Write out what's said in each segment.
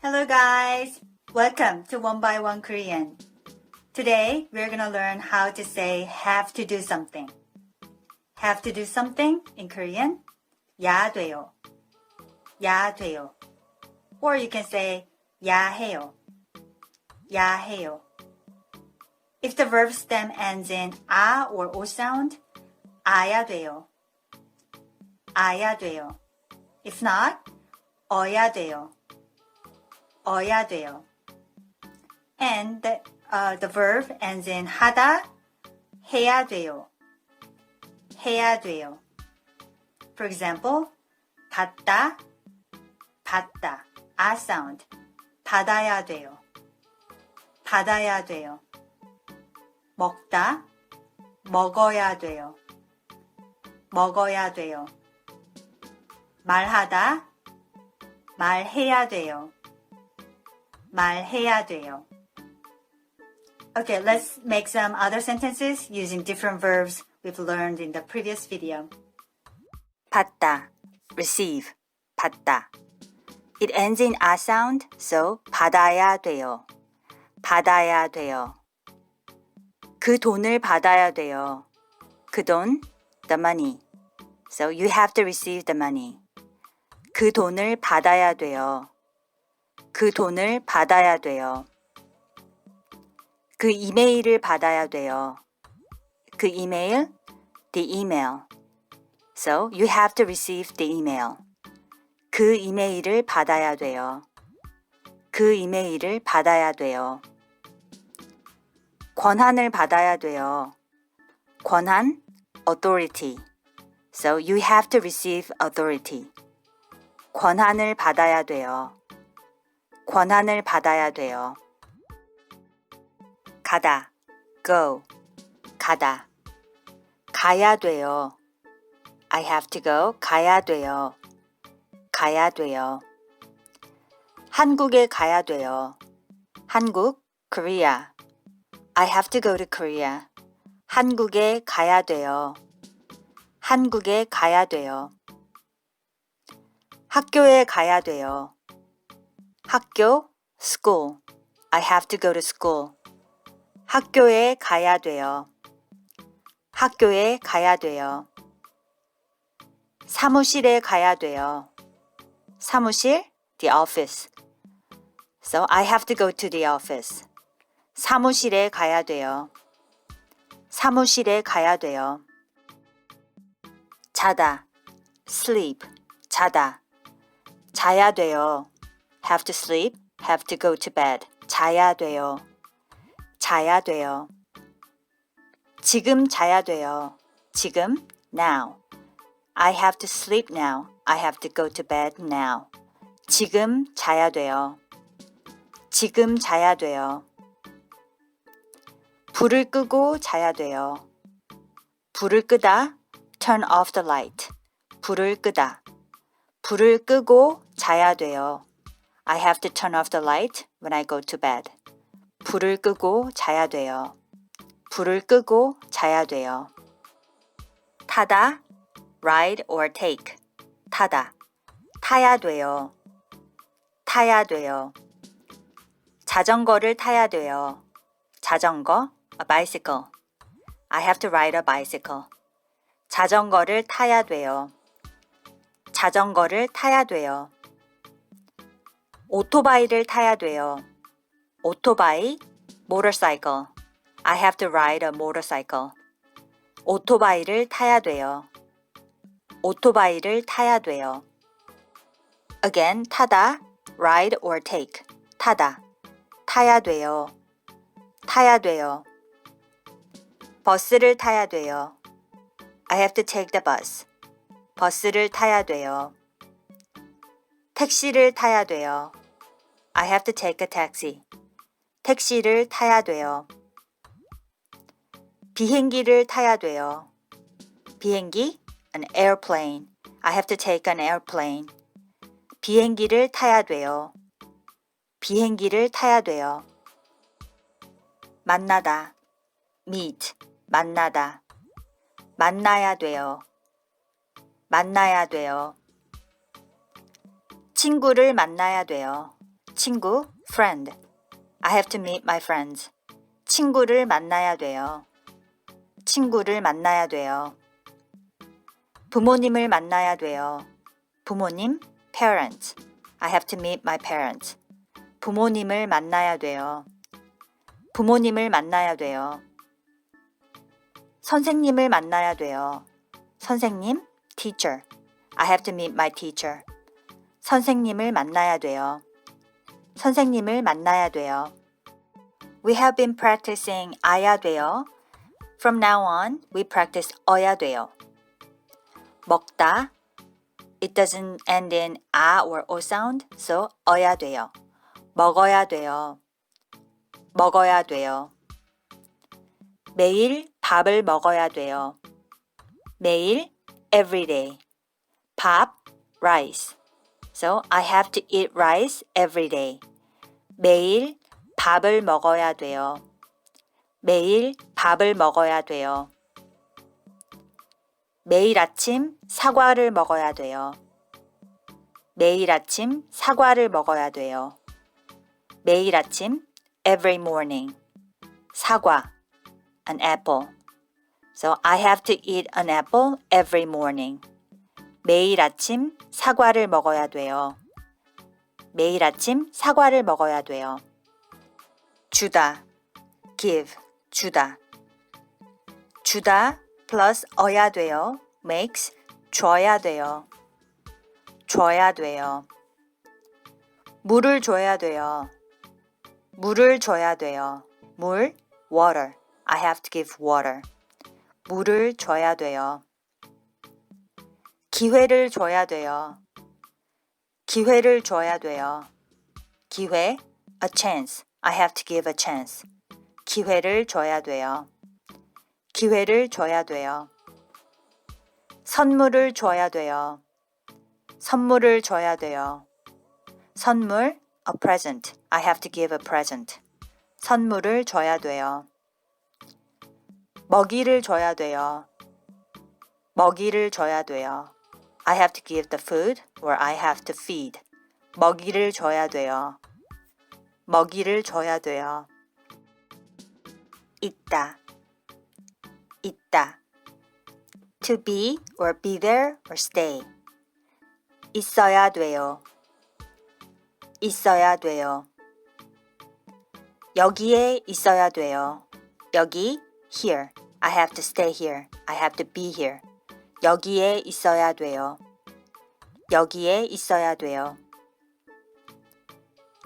Hello guys! Welcome to One by One Korean. Today we're gonna learn how to say have to do something. Have to do something in Korean, 야 돼요. 야 돼요. Or you can say 야 해요. 야 해요. If the verb stem ends in 아 or o sound, 아야 돼요. 아야 돼요. If not, 어야 돼요. 어야 돼요. And the verb ends in 하다, 해야 돼요. 해야 돼요. For example, 받다, 받다, 아 sound, 받아야 돼요. 받아야 돼요. 먹다, 먹어야 돼요. 먹어야 돼요. 말하다, 말해야 돼요. 말해야 돼요. Okay, let's make some other sentences using different verbs we've learned in the previous video. 받다, receive, 받다. It ends in a sound, so 받아야 돼요. 받아야 돼요. 그 돈을 받아야 돼요. 그 돈, the money. So you have to receive the money. 그 돈을 받아야 돼요. 그 돈을 받아야 돼요. 그 이메일을 받아야 돼요. 그 이메일, the email. So you have to receive the email. 그 이메일을 받아야 돼요. 그 이메일을 받아야 돼요. 권한을 받아야 돼요. 권한, authority. So you have to receive authority. 권한을 받아야 돼요. 권한을 받아야 돼요. 가다, go, 가다. 가야 돼요. I have to go, 가야 돼요. 가야 돼요. 한국에 가야 돼요. 한국, Korea. I have to go to Korea. 한국에 가야 돼요. 한국에 가야 돼요. 학교에 가야 돼요. 학교, school. I have to go to school. 학교에 가야 돼요. 학교에 가야 돼요. 사무실에 가야 돼요. 사무실, the office. So I have to go to the office. 사무실에 가야 돼요. 사무실에 가야 돼요. 자다, sleep, 자다. 자야 돼요. have to sleep, have to go to bed. 자야 돼요. 자야 돼요. 지금 자야 돼요. 지금, now. I have to sleep now. I have to go to bed now. 지금 자야 돼요. 지금 자야 돼요. 불을 끄고 자야 돼요. 불을 끄다, turn off the light. 불을 끄다. 불을 끄고 자야 돼요. I have to turn off the light when I go to bed. 불을 끄고 자야 돼요. 불을 끄고 자야 돼요. 타다, ride or take. 타다. 타야 돼요. 타야 돼요. 자전거를 타야 돼요. 자전거, a bicycle. I have to ride a bicycle. 자전거를 타야 돼요. 자전거를 타야 돼요. 오토바이를 타야 돼요. 오토바이, motorcycle. I have to ride a motorcycle. 오토바이를 타야 돼요. 오토바이를 타야 돼요. Again, 타다, ride or take. 타다. 타야 돼요. 타야 돼요. 버스를 타야 돼요. I have to take the bus. 버스를 타야 돼요. 택시를 타야 돼요. I have to take a taxi. 택시를 타야 돼요. 비행기를 타야 돼요. 비행기, an airplane. I have to take an airplane. 비행기를 타야 돼요. 비행기를 타야 돼요. 만나다, meet, 만나다. 만나야 돼요. 만나야 돼요. 친구를 만나야 돼요. 친구, friend. I have to meet my friends. 친구를 만나야 돼요. 친구를 만나야 돼요. 부모님을 만나야 돼요. 부모님, parents. I have to meet my parents. 부모님을 만나야 돼요. 부모님을 만나야 돼요. 선생님을 만나야 돼요. 선생님, teacher. I have to meet my teacher. 선생님을 만나야 돼요. 선생님을 만나야 돼요. We have been practicing 아야 돼요. From now on, we practice 어야 돼요. 먹다. It doesn't end in 아 or o sound, so 어야 돼요. 먹어야 돼요. 먹어야 돼요. 매일 밥을 먹어야 돼요. 매일, every day. 밥, rice. So I have to eat rice every day. 매일 밥을 먹어야 돼요. 매일 밥을 먹어야 돼요. 매일 아침 사과를 먹어야 돼요. 매일 아침 사과를 먹어야 돼요. 매일 아침, every morning. 사과, an apple. So I have to eat an apple every morning. 매일 아침 사과를 먹어야 돼요. 매일 아침 사과를 먹어야 돼요. 주다, give, 주다. 주다 플러스 어야 돼요. makes 줘야 돼요. 줘야 돼요. 물을 줘야 돼요. 물을 줘야 돼요. 물, water. I have to give water. 물을 줘야 돼요. 기회를 줘야 돼요. 기회를 줘야 돼요. 기회, a chance. I have to give a chance. 기회를 줘야 돼요. 기회를 줘야 돼요. 선물을 줘야 돼요. 선물을 줘야 돼요. 선물, a present. I have to give a present. 선물을 줘야 돼요. 먹이를 줘야 돼요. 먹이를 줘야 돼요. I have to give the food or I have to feed. 먹이를 줘야 돼요. 먹이를 줘야 돼요. 있다. 있다. To be or be there or stay. 있어야 돼요. 있어야 돼요. 여기에 있어야 돼요. 여기, here. I have to stay here. I have to be here. 여기에 있어야 돼요. 여기에 있어야 돼요.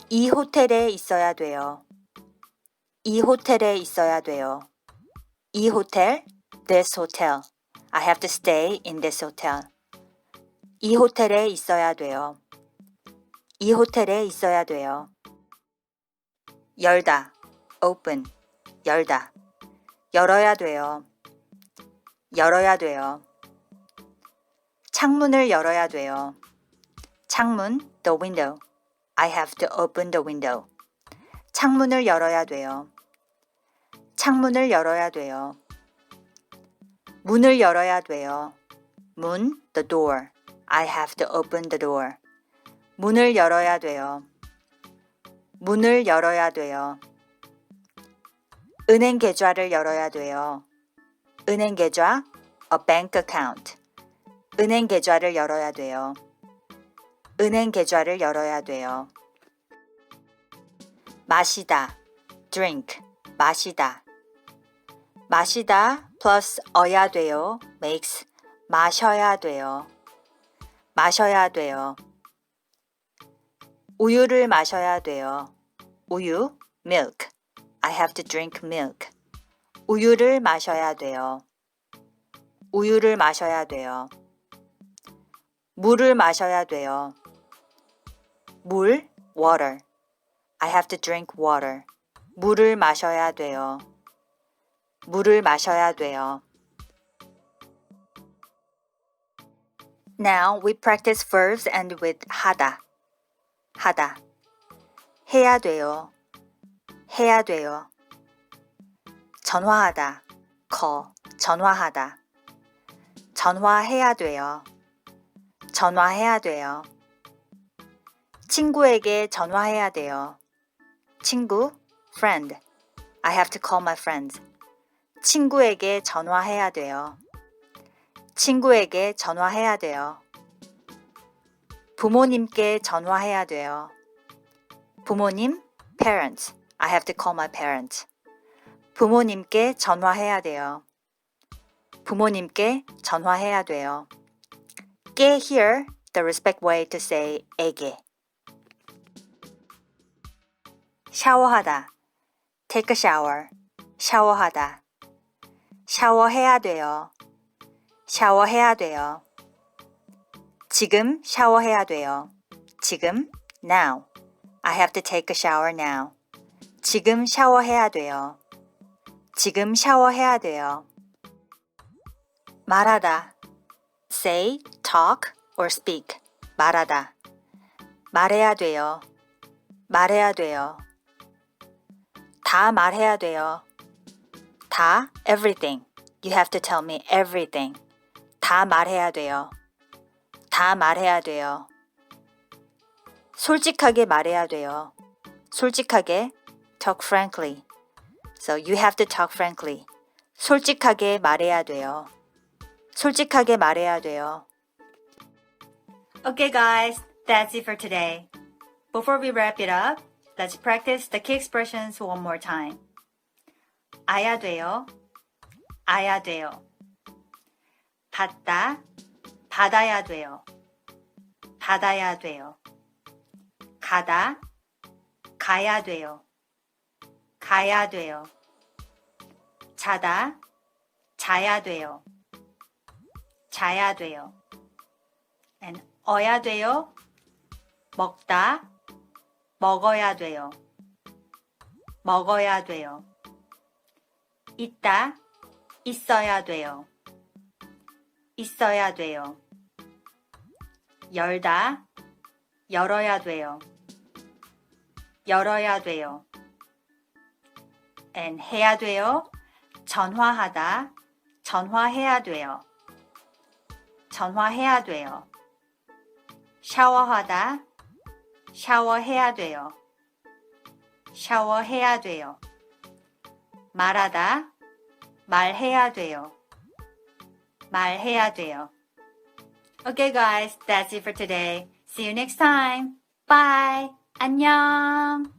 이 호텔에 있어야 돼요. 이 호텔에 있어야 돼요. 이 호텔, this hotel. I have to stay in this hotel. 이 호텔에 있어야 돼요. 이 호텔에 있어야 돼요. 열다, open, 열다. 열어야 돼요. 열어야 돼요. 창문을 열어야 돼요. 창문, the window. I have to open the window. 창문을 열어야 돼요. 창문을 열어야 돼요. 문을 열어야 돼요. 문, the door. I have to open the door. 문을 열어야 돼요. 문을 열어야 돼요. 은행 계좌를 열어야 돼요. 은행 계좌, a bank account. 은행 계좌를 열어야 돼요. 은행 계좌를 열어야 돼요. 마시다, drink, 마시다. 마시다 플러스 어야 돼요. makes 마셔야 돼요. 마셔야 돼요. 우유를 마셔야 돼요. 우유, milk. I have to drink milk. 우유를 마셔야 돼요. 우유를 마셔야 돼요. 물을 마셔야 돼요. 물, water. I have to drink water. 물을 마셔야 돼요. 물을 마셔야 돼요. Now we practice verbs and with 하다. 하다. 해야 돼요. 해야 돼요. 전화하다. call. 전화하다. 전화해야 돼요. 전화해야 돼요. 친구에게 전화해야 돼요. 친구, friend. I have to call my friends. 친구에게 전화해야 돼요. 친구에게 전화해야 돼요. 부모님께 전화해야 돼요. 부모님, parents. I have to call my parents. 부모님께 전화해야 돼요. 부모님께 전화해야 돼요. 께 here, the respect way to say 에게. 샤워하다. Take a shower. 샤워하다. 샤워해야 돼요. 샤워해야 돼요. 지금 샤워해야 돼요. 지금, now. I have to take a shower now. 지금 샤워해야 돼요. 지금 샤워해야 돼요. 말하다. Say, talk, or speak. 말하다. 말해야 돼요. 말해야 돼요. 다 말해야 돼요. 다, everything. You have to tell me everything. 다 말해야 돼요. 다 말해야 돼요. 솔직하게 말해야 돼요. 솔직하게, talk frankly. So you have to talk frankly. 솔직하게 말해야 돼요. 솔직하게 말해야 돼요. Okay guys, that's it for today. Before we wrap it up, let's practice the key expressions one more time. 아야 돼요. 아야 돼요. 받다. 받아야 돼요. 받아야 돼요. 가다. 가야 돼요. 가야 돼요. 자다. 자야 돼요. 자야 돼요. And 어야 돼요. 먹다. 먹어야 돼요. 먹어야 돼요. 있다. 있어야 돼요. 있어야 돼요. 열다. 열어야 돼요. 열어야 돼요. And 해야 돼요. 전화하다. 전화해야 돼요. 전화해야 돼요. 샤워하다. 샤워해야 돼요. 샤워해야 돼요. 말하다. 말해야 돼요. 말해야 돼요. Okay guys, that's it for today. See you next time. Bye. 안녕.